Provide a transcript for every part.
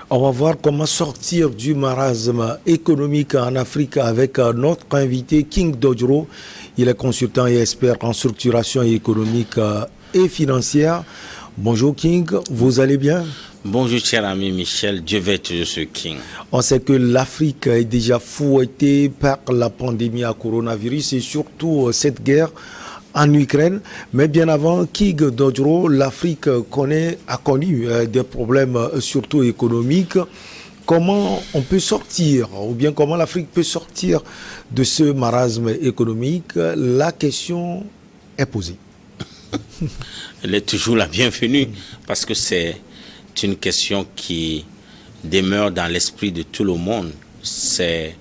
On va voir comment sortir du marasme économique en Afrique avec notre invité King Dodjro. Il est consultant et expert en structuration économique et financière. Bonjour King, vous allez bien? Bonjour cher ami Michel, Dieu veille toujours ce King. On sait que l'Afrique est déjà fouettée par la pandémie à coronavirus et surtout cette guerre en Ukraine. Mais bien avant, King Dodjro, l'Afrique a connu des problèmes surtout économiques. Comment on peut sortir, ou bien comment l'Afrique peut sortir de ce marasme économique? La question est posée. Elle est toujours la bienvenue parce que c'est une question qui demeure dans l'esprit de tout le monde. C'est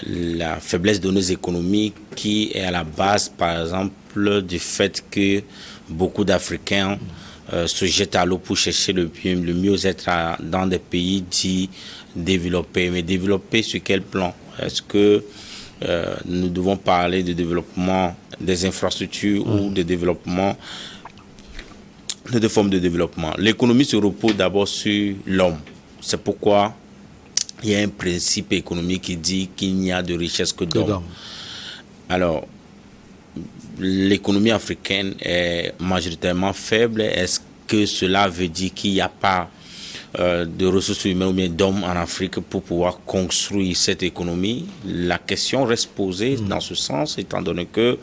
la faiblesse de nos économies qui est à la base, par exemple, du fait que beaucoup d'Africains se jettent à l'eau pour chercher le mieux-être dans des pays dits développés. Mais développés sur quel plan? Est-ce que nous devons parler de développement des infrastructures ou de développement de deux formes de développement? L'économie se repose d'abord sur l'homme. C'est pourquoi il y a un principe économique qui dit qu'il n'y a de richesse que d'hommes. Alors, l'économie africaine est majoritairement faible. Est-ce que cela veut dire qu'il n'y a pas de ressources humaines ou bien d'hommes en Afrique pour pouvoir construire cette économie? La question reste posée dans ce sens, étant donné que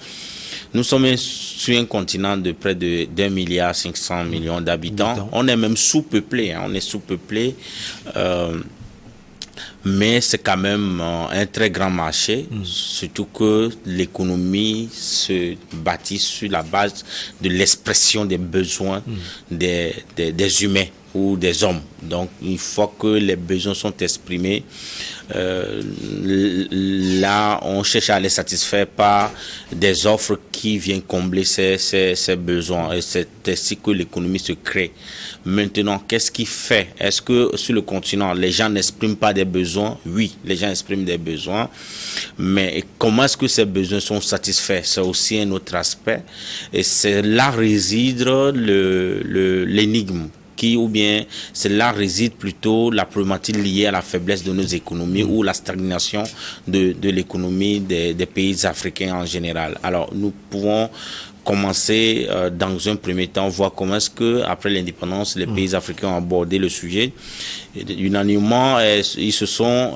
nous sommes sur un continent de près de 1,5 milliard d'habitants. On est même sous-peuplé, on est sous-peuplé, mais c'est quand même un très grand marché, surtout que l'économie se bâtit sur la base de l'expression des besoins des humains ou des hommes. Donc, une fois que les besoins sont exprimés, là, on cherche à les satisfaire par des offres qui viennent combler ces besoins. Et c'est ainsi que l'économie se crée. Maintenant, qu'est-ce qui fait? Est-ce que sur le continent, les gens n'expriment pas des besoins? Oui, les gens expriment des besoins. Mais comment est-ce que ces besoins sont satisfaits? C'est aussi un autre aspect. Et c'est là réside l'énigme. Ou bien c'est là réside plutôt la problématique liée à la faiblesse de nos économies ou la stagnation de l'économie des pays africains en général. Alors nous pouvons commencer dans un premier temps, voir comment est-ce que après l'indépendance, les pays africains ont abordé le sujet. Unanimement, ils se sont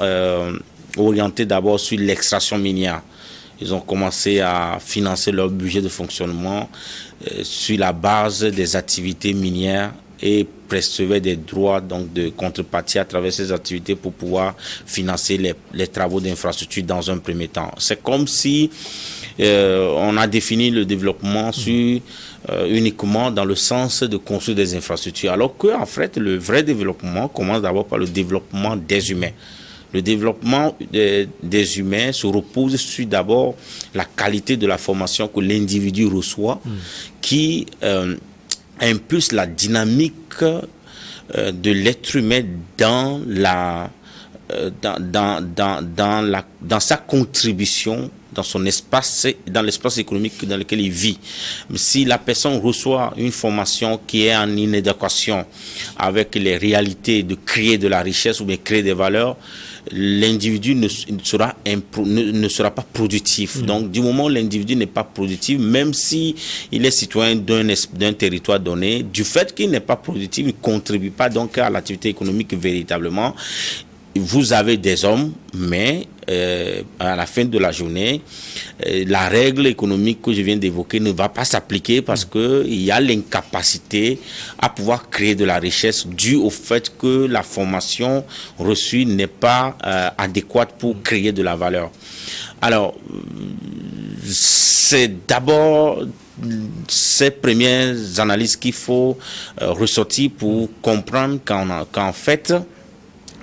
orientés d'abord sur l'extraction minière. Ils ont commencé à financer leur budget de fonctionnement sur la base des activités minières et recevaient des droits donc de contrepartie à travers ces activités pour pouvoir financer les travaux d'infrastructure dans un premier temps. C'est comme si on a défini le développement sur uniquement dans le sens de construire des infrastructures, alors que en fait le vrai développement commence d'abord par le développement des humains. Le développement des humains se repose sur d'abord la qualité de la formation que l'individu reçoit, qui impulse la dynamique de l'être humain dans sa contribution dans son espace, dans l'espace économique dans lequel il vit. Si la personne reçoit une formation qui est en inadéquation avec les réalités de créer de la richesse ou bien créer des valeurs, l'individu ne sera pas productif. Donc, du moment où l'individu n'est pas productif, même si il est citoyen d'un territoire donné, du fait qu'il n'est pas productif, il ne contribue pas donc à l'activité économique véritablement. Vous avez des hommes, mais à la fin de la journée, la règle économique que je viens d'évoquer ne va pas s'appliquer parce qu'il y a l'incapacité à pouvoir créer de la richesse due au fait que la formation reçue n'est pas adéquate pour créer de la valeur. Alors, c'est d'abord ces premières analyses qu'il faut ressortir pour comprendre qu'en fait,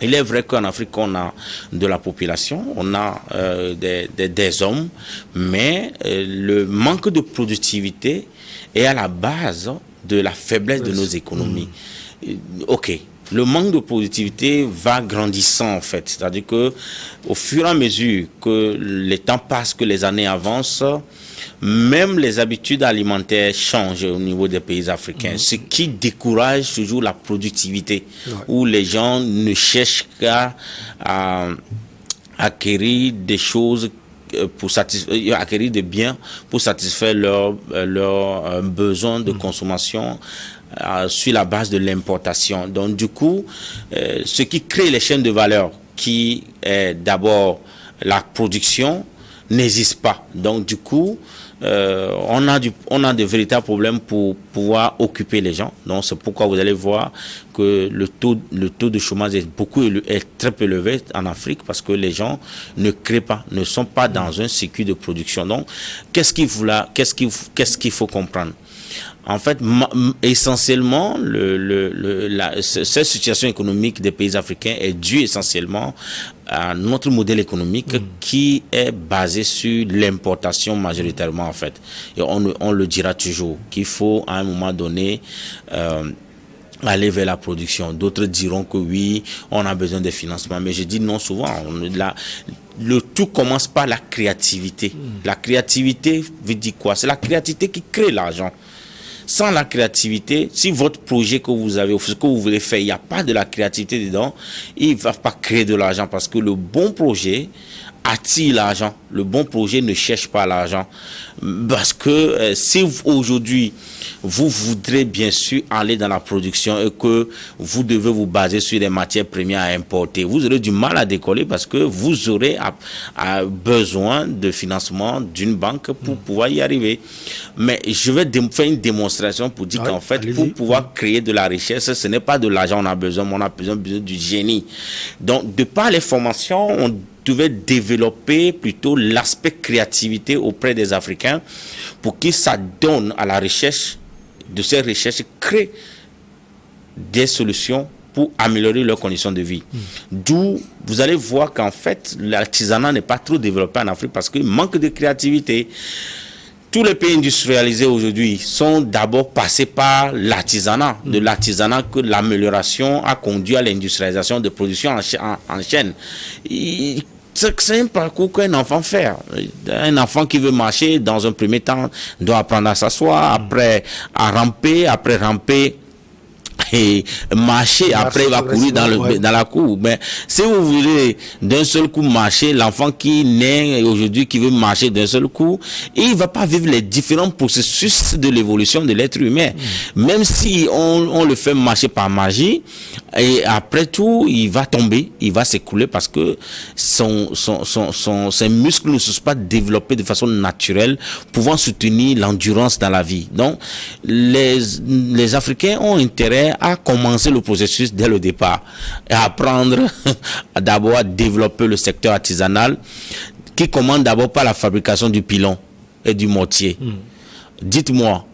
il est vrai qu'en Afrique, on a de la population, on a des hommes, mais le manque de productivité est à la base de la faiblesse de nos économies. Ok, le manque de productivité va grandissant en fait, c'est-à-dire que au fur et à mesure que les temps passent, que les années avancent, même les habitudes alimentaires changent au niveau des pays africains, ce qui décourage toujours la productivité, où les gens ne cherchent qu'à acquérir des choses pour acquérir des biens pour satisfaire leurs besoins de consommation sur la base de l'importation. Donc du coup, ce qui crée les chaînes de valeur, qui est d'abord la production, n'existe pas. Donc du coup, on a de véritables problèmes pour pouvoir occuper les gens. Donc c'est pourquoi vous allez voir que le taux de chômage est très peu élevé en Afrique, parce que les gens ne créent pas, ne sont pas dans un circuit de production. Donc qu'est-ce qu'il faut comprendre? En fait, essentiellement, cette situation économique des pays africains est due essentiellement à notre modèle économique qui est basé sur l'importation majoritairement, en fait. Et on le dira toujours, qu'il faut à un moment donné aller vers la production. D'autres diront que oui, on a besoin de financement, mais je dis non souvent. Le tout commence par la créativité. La créativité veut dire quoi? C'est la créativité qui crée l'argent. Sans la créativité, si votre projet que vous avez, ce que vous voulez faire, il n'y a pas de la créativité dedans, il ne va pas créer de l'argent, parce que le bon projet attire l'argent. Le bon projet ne cherche pas l'argent. Parce que si aujourd'hui, vous voudrez bien sûr aller dans la production et que vous devez vous baser sur des matières premières à importer, vous aurez du mal à décoller, parce que vous aurez besoin de financement d'une banque pour pouvoir y arriver. Mais je vais faire une démonstration pour dire qu'en fait, pour pouvoir créer de la richesse, ce n'est pas de l'argent on a besoin, mais on a besoin du génie. Donc, de par les formations, on devait développer plutôt l'aspect créativité auprès des Africains pour qu'ils s'adonnent à la recherche. De ces recherches, créent des solutions pour améliorer leurs conditions de vie. D'où vous allez voir qu'en fait, l'artisanat n'est pas trop développé en Afrique, parce qu'il manque de créativité. Tous les pays industrialisés aujourd'hui sont d'abord passés par l'artisanat. De l'artisanat que l'amélioration a conduit à l'industrialisation de production en chaîne. C'est un parcours qu'un enfant fait. Un enfant qui veut marcher, dans un premier temps, doit apprendre à s'asseoir, après à ramper, après ramper et marcher, après il va courir dans la cour. Mais si vous voulez d'un seul coup marcher, l'enfant qui naît aujourd'hui, qui veut marcher d'un seul coup, il ne va pas vivre les différents processus de l'évolution de l'être humain. Même si on le fait marcher par magie, et après tout, il va tomber, il va s'écrouler, parce que ses muscles ne sont pas développés de façon naturelle, pouvant soutenir l'endurance dans la vie. Donc, les Africains ont intérêt à commencer le processus dès le départ et apprendre d'abord à développer le secteur artisanal, qui commence d'abord par la fabrication du pilon et du mortier. Dites-moi,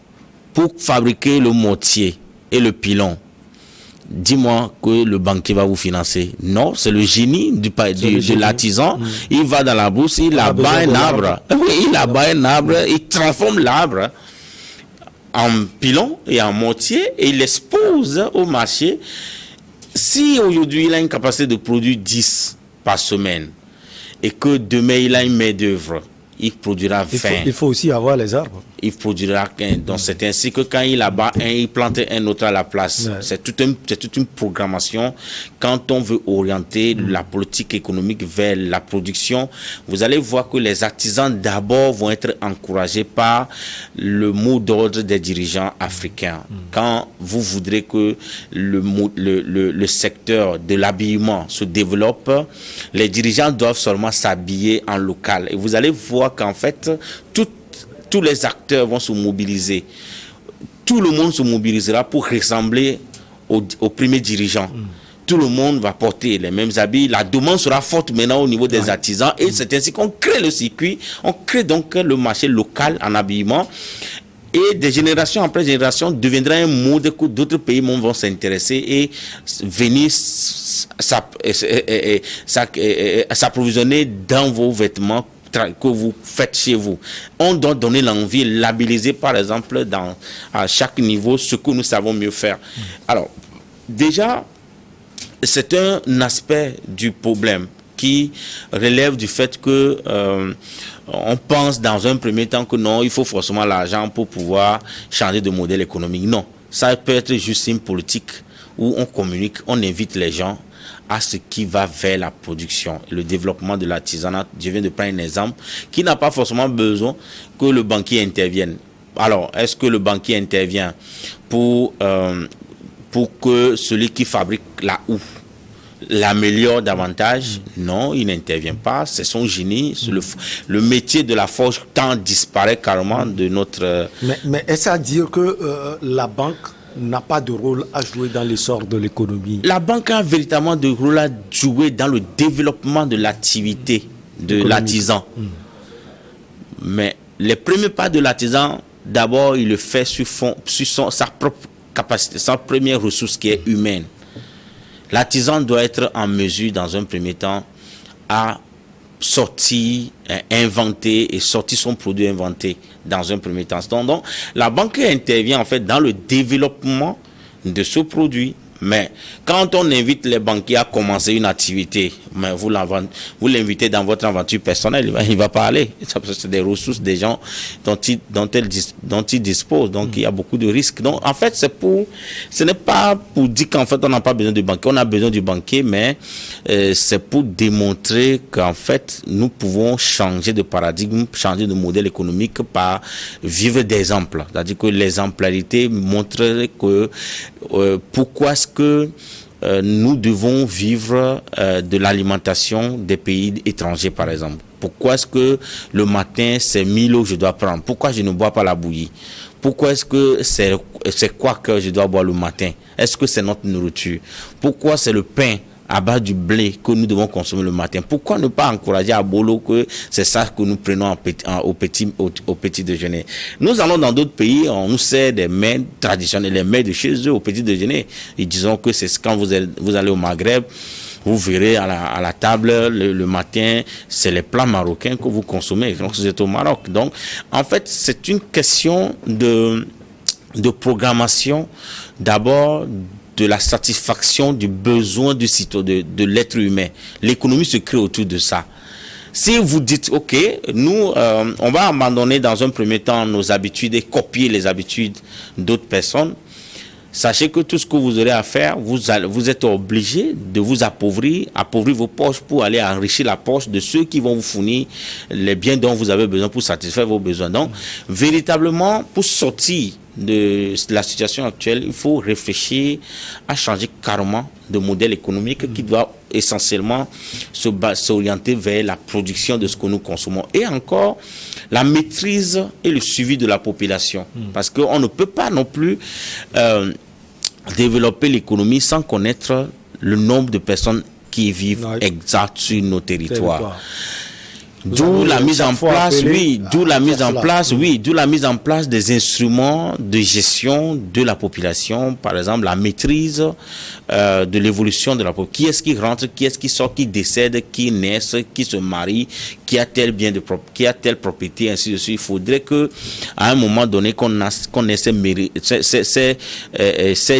pour fabriquer le mortier et le pilon, dis-moi que le banquier va vous financer. Non, c'est le génie de l'artisan. Il va dans la bourse, il abat un arbre. Oui, il abat un arbre, il transforme l'arbre en pilon et en mortier et il l'expose au marché. Si aujourd'hui il a une capacité de produire 10 par semaine et que demain il a une main d'œuvre, il produira 20. Il faut aussi avoir les arbres. Il produira 15. Donc c'est ainsi que quand il abat un, il plante un autre à la place. Ouais. C'est toute une programmation. Quand on veut orienter la politique économique vers la production, vous allez voir que les artisans d'abord vont être encouragés par le mot d'ordre des dirigeants africains. Quand vous voudrez que le secteur de l'habillement se développe, les dirigeants doivent seulement s'habiller en local. Et vous allez voir qu'en fait, tous les acteurs vont se mobiliser. Tout le monde se mobilisera pour ressembler aux premiers dirigeants. Tout le monde va porter les mêmes habits. La demande sera forte maintenant au niveau des artisans. Et c'est ainsi qu'on crée le circuit. On crée donc le marché local en habillement. Et des générations après génération deviendra un mode que d'autres pays vont s'intéresser et venir s'approvisionner dans vos vêtements que vous faites chez vous. On doit donner l'envie, labelliser par exemple à chaque niveau ce que nous savons mieux faire. Alors, déjà, c'est un aspect du problème qui relève du fait que on pense dans un premier temps que non, il faut forcément l'argent pour pouvoir changer de modèle économique. Non, ça peut être juste une politique où on communique, on invite les gens à ce qui va vers la production, le développement de l'artisanat. Je viens de prendre un exemple qui n'a pas forcément besoin que le banquier intervienne. Alors, est-ce que le banquier intervient pour que celui qui fabrique la houe l'améliore davantage? Non, il n'intervient pas. C'est son génie. Le métier de la forge disparaît carrément de notre... Mais est-ce à dire que la banque n'a pas de rôle à jouer dans l'essor de l'économie? La banque a véritablement de rôle à jouer dans le développement de l'activité de l'artisan. Mais les premiers pas de l'artisan, d'abord, il le fait sur sa propre capacité, sa première ressource qui est humaine. L'artisan doit être en mesure, dans un premier temps, à sortir, inventer et sortir son produit inventé dans un premier temps. Donc, la banque intervient en fait dans le développement de ce produit. Mais quand on invite les banquiers à commencer une activité, mais vous l'invitez dans votre aventure personnelle, il va pas aller. C'est des ressources des gens dont ils disposent. Donc, il y a beaucoup de risques. Donc, en fait, ce n'est pas pour dire qu'en fait, on n'a pas besoin du banquier. On a besoin du banquier, mais c'est pour démontrer qu'en fait, nous pouvons changer de paradigme, changer de modèle économique par vivre d'exemples. C'est-à-dire que l'exemplarité montrerait que pourquoi est-ce que nous devons vivre de l'alimentation des pays étrangers, par exemple. Pourquoi est-ce que le matin, c'est Milo que je dois prendre? Pourquoi je ne bois pas la bouillie? Pourquoi est-ce que c'est quoi que je dois boire le matin? Est-ce que c'est notre nourriture? Pourquoi c'est le pain à base du blé que nous devons consommer le matin? Pourquoi ne pas encourager à Bolo que c'est ça que nous prenons au petit déjeuner? Nous allons dans d'autres pays, on nous sert des mets traditionnels, les mets de chez eux au petit déjeuner. Et disons que c'est quand vous allez au Maghreb, vous verrez à la table le matin, c'est les plats marocains que vous consommez quand vous êtes au Maroc. Donc, en fait, c'est une question de programmation, d'abord, de la satisfaction du besoin du citoyen, de l'être humain. L'économie se crée autour de ça. Si vous dites, OK, nous, on va abandonner dans un premier temps nos habitudes et copier les habitudes d'autres personnes, sachez que tout ce que vous aurez à faire, vous êtes obligé de vous appauvrir vos poches pour aller enrichir la poche de ceux qui vont vous fournir les biens dont vous avez besoin pour satisfaire vos besoins. Donc, véritablement, pour sortir de la situation actuelle, il faut réfléchir à changer carrément de modèle économique qui doit essentiellement s'orienter vers la production de ce que nous consommons. Et encore, la maîtrise et le suivi de la population. Parce qu'on ne peut pas non plus développer l'économie sans connaître le nombre de personnes qui vivent exact sur nos territoires. D'où la mise en place, d'où la mise en place des instruments de gestion de la population, par exemple la maîtrise de l'évolution de la population. Qui est-ce qui rentre, qui est-ce qui sort, qui décède, qui naît, qui se marie, qui a tel bien qui a telle propriété, ainsi de suite. Il faudrait que à un moment donné qu'on ait ces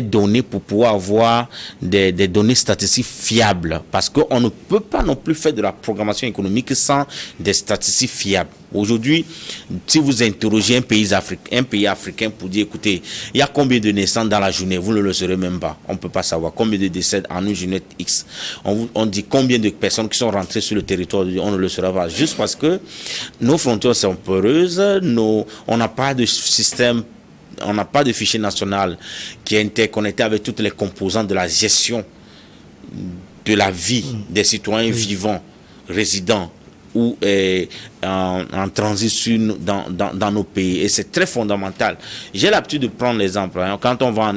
données pour pouvoir avoir des données statistiques fiables, parce qu'on ne peut pas non plus faire de la programmation économique sans des statistiques fiables. Aujourd'hui, si vous interrogez un pays africain pour dire, écoutez, il y a combien de naissances dans la journée, vous ne le saurez même pas. On ne peut pas savoir combien de décès en une journée X. On dit combien de personnes qui sont rentrées sur le territoire, on ne le saura pas. Juste parce que nos frontières sont poreuses, on n'a pas de système, on n'a pas de fichier national qui est interconnecté avec toutes les composantes de la gestion de la vie des citoyens vivants, résidents ou en transit dans nos pays. Et c'est très fondamental. J'ai l'habitude de prendre l'exemple. Quand on va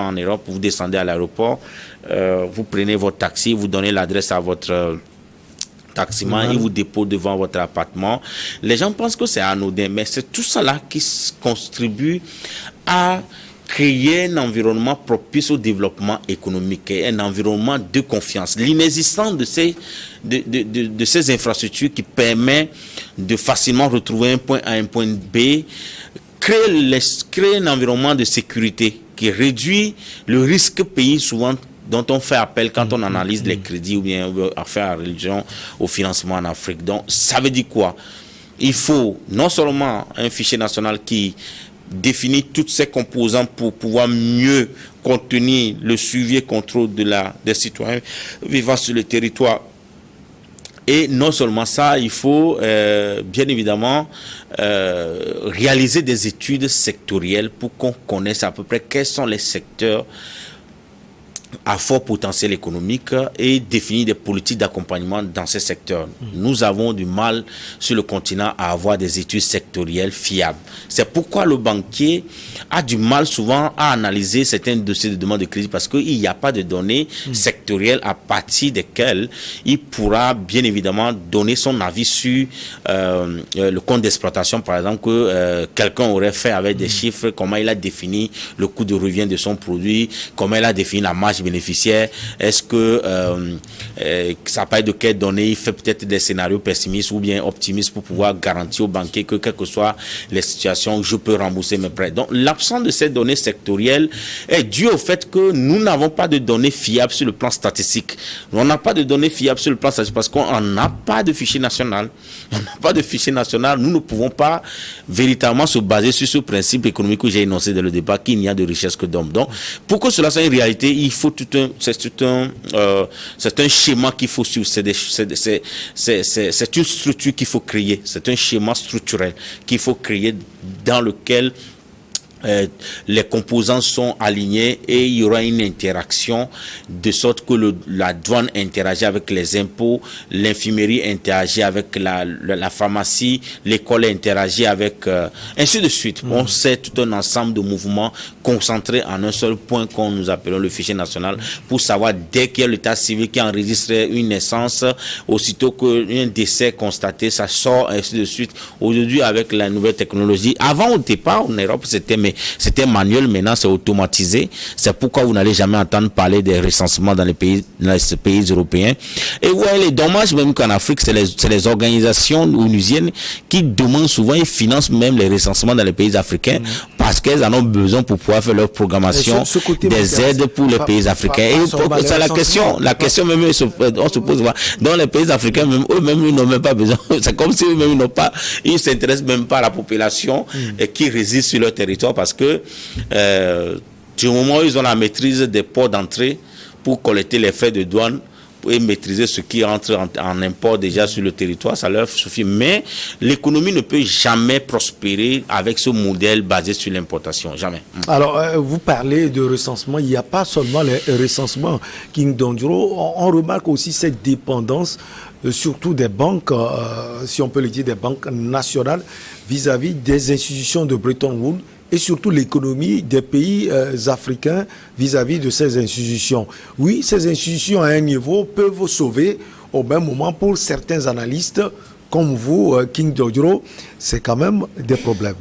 en Europe, vous descendez à l'aéroport, vous prenez votre taxi, vous donnez l'adresse à votre taximan, il vous dépose devant votre appartement. Les gens pensent que c'est anodin, mais c'est tout cela qui contribue à créer un environnement propice au développement économique et un environnement de confiance. L'inexistence de ces infrastructures qui permet de facilement retrouver un point A, un point B, crée un environnement de sécurité qui réduit le risque payé souvent dont on fait appel quand on analyse les crédits ou bien faire allusion au financement en Afrique. Donc, ça veut dire quoi? Il faut non seulement un fichier national qui définit toutes ces composantes pour pouvoir mieux contenir le suivi et contrôle des citoyens vivant sur le territoire. Et non seulement ça, il faut bien évidemment réaliser des études sectorielles pour qu'on connaisse à peu près quels sont les secteurs à fort potentiel économique et définir des politiques d'accompagnement dans ces secteurs. Nous avons du mal sur le continent à avoir des études sectorielles fiables. C'est pourquoi le banquier a du mal souvent à analyser certains dossiers de demande de crédit parce qu'il n'y a pas de données sectorielles à partir desquelles il pourra bien évidemment donner son avis sur le compte d'exploitation, par exemple, que quelqu'un aurait fait avec des chiffres, comment il a défini le coût de revient de son produit, comment il a défini la marge bénéficiaire, est-ce que ça parle de quelles données, il fait peut-être des scénarios pessimistes ou bien optimistes pour pouvoir garantir aux banquiers que quelles que soient les situations, je peux rembourser mes prêts. Donc l'absence de ces données sectorielles est due au fait que nous n'avons pas de données fiables sur le plan statistique. On n'a pas de données fiables sur le plan statistique parce qu'on n'a pas de fichier national. On n'a pas de fichier national. Nous ne pouvons pas véritablement se baser sur ce principe économique que j'ai énoncé dans le débat, qu'il n'y a de richesse que d'hommes. Donc pour que cela soit une réalité, il faut c'est un schéma qu'il faut suivre, c'est une structure qu'il faut créer, c'est un schéma structurel qu'il faut créer dans lequel les composants sont alignés et il y aura une interaction de sorte que la douane interagit avec les impôts, l'infirmerie interagit avec la pharmacie, l'école interagit avec ainsi de suite. Bon, c'est tout un ensemble de mouvements concentrés en un seul point qu'on nous appelons le fichier national pour savoir dès qu'il y a l'état civil qui enregistre une naissance, aussitôt qu'un décès constaté, ça sort ainsi de suite. Aujourd'hui, avec la nouvelle technologie, avant au départ en Europe c'était manuel, maintenant c'est automatisé. C'est pourquoi vous n'allez jamais entendre parler des recensements dans les pays européens. Et ouais, les dommages même qu'en Afrique, c'est les organisations onusiennes qui demandent souvent, ils financent même les recensements dans les pays africains parce qu'elles en ont besoin pour pouvoir faire leur programmation des aides pour les pays africains. Et c'est la question même, on se pose. Dans les pays africains, même eux-mêmes, ils n'ont même pas besoin. C'est comme si eux-mêmes ils ne s'intéressent même pas à la population qui réside sur leur territoire parce que du moment où ils ont la maîtrise des ports d'entrée pour collecter les frais de douane et maîtriser ce qui entre en import déjà sur le territoire, ça leur suffit. Mais l'économie ne peut jamais prospérer avec ce modèle basé sur l'importation. Jamais. Alors, vous parlez de recensement. Il n'y a pas seulement les recensements King Danjuro. On remarque aussi cette dépendance, surtout des banques, si on peut le dire, des banques nationales vis-à-vis des institutions de Bretton Woods et surtout l'économie des pays africains vis-à-vis de ces institutions. Oui, ces institutions à un niveau peuvent sauver au même moment pour certains analystes comme vous, King Danjuro, c'est quand même des problèmes.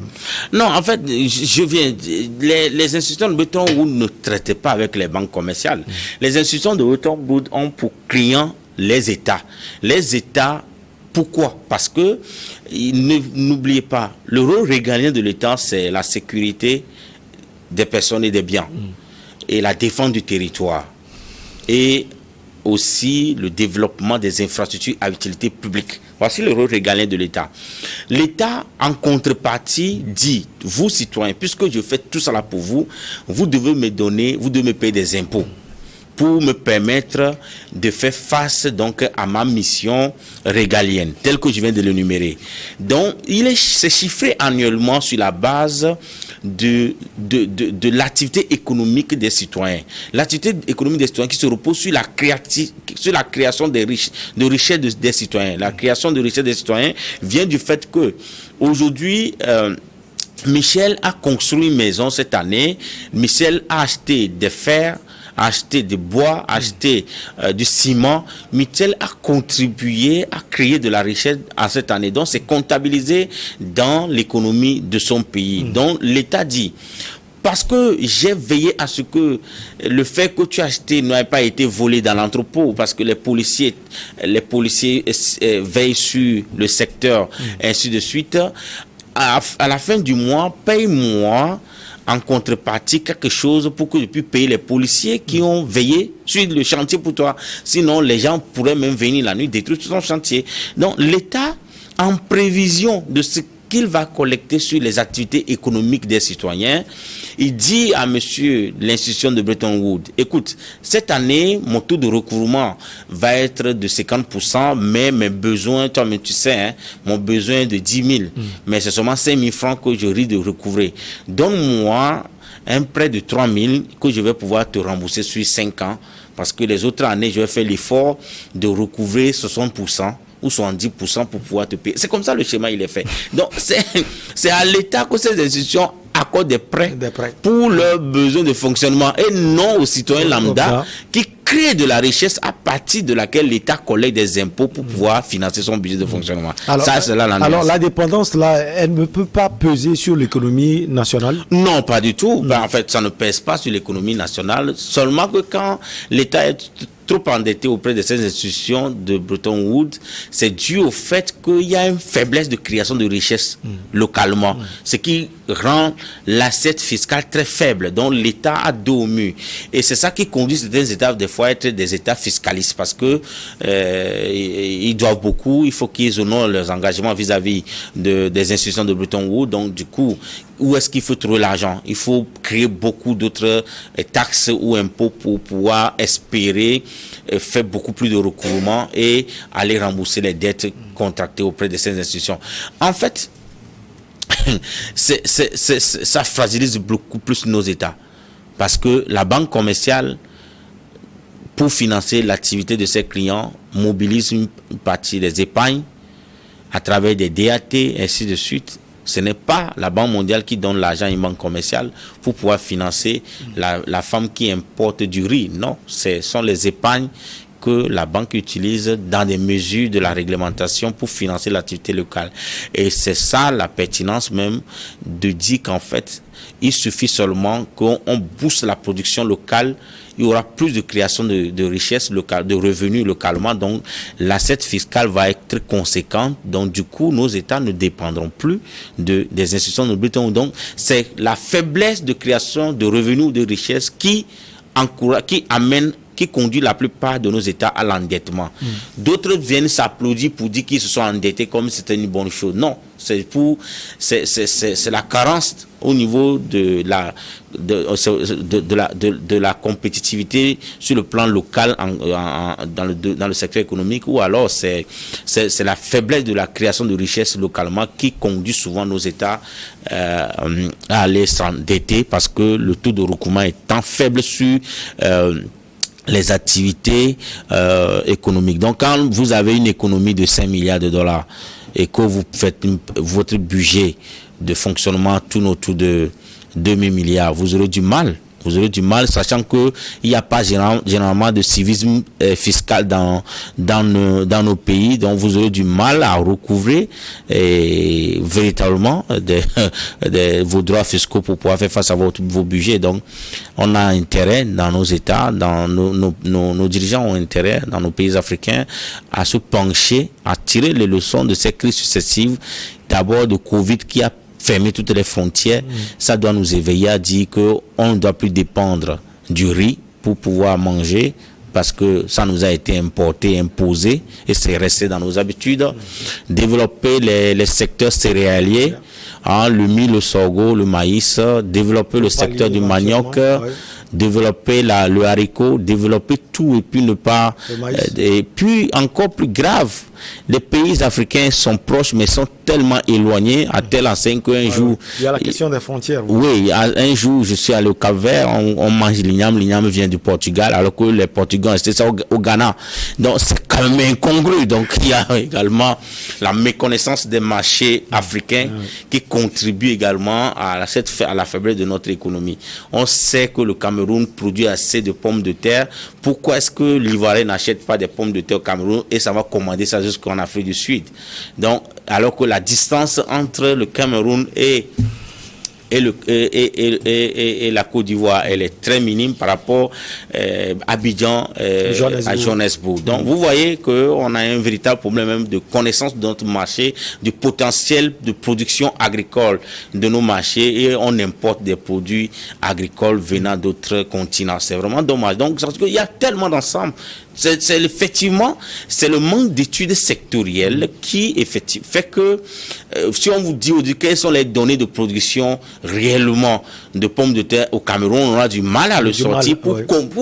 Non, en fait, les institutions de Bretton Woods ne traitaient pas avec les banques commerciales. Les institutions de Bretton Woods ont pour clients les États. Les États, pourquoi? Parce que, n'oubliez pas, le rôle régalien de l'État, c'est la sécurité des personnes et des biens et la défense du territoire et aussi le développement des infrastructures à utilité publique. Voici le rôle régalien de l'État. L'État, en contrepartie, dit, vous citoyens, puisque je fais tout cela pour vous, vous devez me payer des impôts pour me permettre de faire face donc à ma mission régalienne, telle que je viens de l'énumérer. Donc, c'est chiffré annuellement sur la base de l'activité économique des citoyens. L'activité économique des citoyens qui se repose sur la création de richesses des citoyens. La création de richesses des citoyens vient du fait que aujourd'hui, Michel a construit une maison cette année. Michel a acheté des fers, acheter du bois, acheter du ciment. Michel a contribué à créer de la richesse à cette année. Donc, c'est comptabilisé dans l'économie de son pays. Donc, l'État dit, parce que j'ai veillé à ce que le fait que tu as acheté n'ait pas été volé dans l'entrepôt, parce que les policiers veillent sur le secteur, ainsi de suite. À la fin du mois, paye-moi en contrepartie quelque chose pour que je puisse payer les policiers qui ont veillé sur le chantier pour toi. Sinon, les gens pourraient même venir la nuit détruire tout ton chantier. Donc, l'État, en prévision de ce qu'il va collecter sur les activités économiques des citoyens, il dit à monsieur l'institution de Bretton Woods, écoute, cette année, mon taux de recouvrement va être de 50%, mais mes besoins, toi, mais tu sais, hein, mon besoin est de 10 000, mais c'est seulement 5 000 francs que je risque de recouvrer. Donne-moi un prêt de 3 000 que je vais pouvoir te rembourser sur 5 ans, parce que les autres années, je vais faire l'effort de recouvrer 60%. Ou 70% pour pouvoir te payer. C'est comme ça le schéma il est fait. Donc c'est à l'État que ces institutions accordent des prêts pour leurs besoins de fonctionnement et non aux citoyens lambda qui créent de la richesse à partir de laquelle l'État collecte des impôts pour pouvoir financer son budget de fonctionnement. Alors, ça, c'est là la nuance. Alors la dépendance là, elle ne peut pas peser sur l'économie nationale? Non, pas du tout. Ben, en fait, ça ne pèse pas sur l'économie nationale. Seulement que quand l'État est trop endetté auprès de ces institutions de Bretton Woods, c'est dû au fait qu'il y a une faiblesse de création de richesse localement, ce qui rend l'assiette fiscale très faible. Donc l'État a dos au mur. Et c'est ça qui conduit certains États des fois à être des États fiscalistes parce que ils doivent beaucoup, il faut qu'ils honorent leurs engagements vis-à-vis des institutions de Bretton Woods. Donc du coup, où est-ce qu'il faut trouver l'argent? Il faut créer beaucoup d'autres taxes ou impôts pour pouvoir espérer faire beaucoup plus de recouvrement et aller rembourser les dettes contractées auprès de ces institutions. En fait, ça fragilise beaucoup plus nos États. Parce que la banque commerciale, pour financer l'activité de ses clients, mobilise une partie des épargnes à travers des DAT, ainsi de suite. Ce n'est pas la Banque mondiale qui donne l'argent à une banque commerciale pour pouvoir financer la femme qui importe du riz. Non, ce sont les épargnes que la banque utilise dans des mesures de la réglementation pour financer l'activité locale. Et c'est ça la pertinence même de dire qu'en fait, il suffit seulement qu'on booste la production locale. Il y aura plus de création de richesses locales, de revenus localement. Donc, l'assiette fiscale va être conséquente. Donc, du coup, nos États ne dépendront plus des institutions de Bretton Woods. Donc, c'est la faiblesse de création de revenus ou de richesses qui conduit la plupart de nos États à l'endettement. D'autres viennent s'applaudir pour dire qu'ils se sont endettés comme si c'était une bonne chose. Non, c'est la carence au niveau de la compétitivité sur le plan local dans le secteur économique, ou alors c'est la faiblesse de la création de richesses localement qui conduit souvent nos États à aller s'endetter parce que le taux de recouvrement étant faible sur les activités économiques. Donc, quand vous avez une économie de 5 milliards de dollars et que vous faites votre budget de fonctionnement tourne autour de 2000 milliards, vous aurez du mal. Vous aurez du mal, sachant que il n'y a pas généralement de civisme fiscal dans nos pays, donc vous aurez du mal à recouvrer véritablement vos droits fiscaux pour pouvoir faire face à vos budgets. Donc, on a intérêt dans nos États, nos dirigeants ont intérêt dans nos pays africains à se pencher, à tirer les leçons de ces crises successives, d'abord de Covid qui a fermer toutes les frontières. Ça doit nous éveiller à dire qu'on ne doit plus dépendre du riz pour pouvoir manger parce que ça nous a été importé, imposé et c'est resté dans nos habitudes. Développer les secteurs céréaliers, le mil, le sorgho, le maïs, développer le secteur du manioc, développer le haricot, développer tout et puis ne pas... et puis encore plus grave, les pays africains sont proches mais sont tellement éloignés à tel enseigne qu'un jour... Il y a la question des frontières. Oui, un jour je suis allé au Cap-Vert, on mange l'igname vient du Portugal alors que les Portugais c'était ça au Ghana. Donc c'est quand même incongru. Donc il y a également la méconnaissance des marchés africains qui contribue également à la faiblesse de notre économie. On sait que le Cameroun produit assez de pommes de terre. Pourquoi est-ce que l'Ivoirien n'achète pas des pommes de terre au Cameroun et ça va commander ça jusqu'en Afrique du Sud? Donc, alors que la distance entre le Cameroun et et la Côte d'Ivoire, elle est très minime par rapport à Abidjan, à Johannesburg. Donc, vous voyez qu'on a un véritable problème même de connaissance de notre marché, du potentiel de production agricole de nos marchés, et on importe des produits agricoles venant d'autres continents. C'est vraiment dommage. Donc, il y a tellement d'ensemble. Effectivement, c'est le manque d'études sectorielles qui fait que si on vous dit quelles sont les données de production réellement de pommes de terre au Cameroun, on a du mal à le sortir pour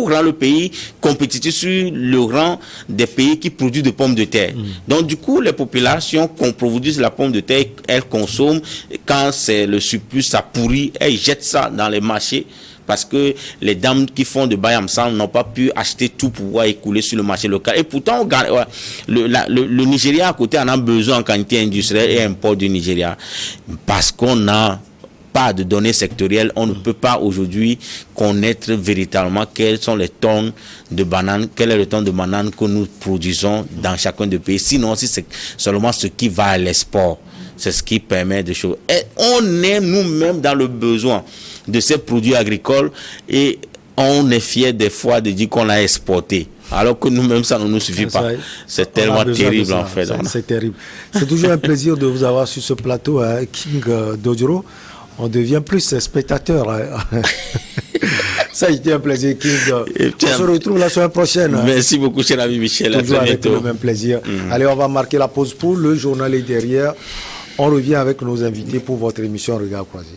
rendre le pays compétitif sur le rang des pays qui produisent de pommes de terre. Donc du coup, les populations qu'on produit la pomme de terre, elles consomment. Quand c'est le surplus, ça pourrit, elles jettent ça dans les marchés. Parce que les dames qui font de bail ensemble n'ont pas pu acheter tout pour pouvoir écouler sur le marché local. Et pourtant, le Nigeria à côté en a besoin en quantité industrielle et import du Nigeria. Parce qu'on n'a pas de données sectorielles, on ne peut pas aujourd'hui connaître véritablement quelles sont les tonnes de bananes, quel est le temps de bananes que nous produisons dans chacun des pays. Sinon, si c'est seulement ce qui va à l'export, c'est ce qui permet de choses. Et on est nous-mêmes dans le besoin de ces produits agricoles et on est fier des fois de dire qu'on l'a exporté. Alors que nous-mêmes, ça ne nous suffit pas. C'est tellement terrible en fait. C'est terrible. C'est toujours un plaisir de vous avoir sur ce plateau, King Dodjoro. On devient plus spectateur. Ça a été un plaisir, King. On se retrouve la semaine prochaine. Merci beaucoup, cher ami Michel. Toujours avec le même plaisir. Allez, on va marquer la pause pour le journal est derrière. On revient avec nos invités pour votre émission Regard Croisé.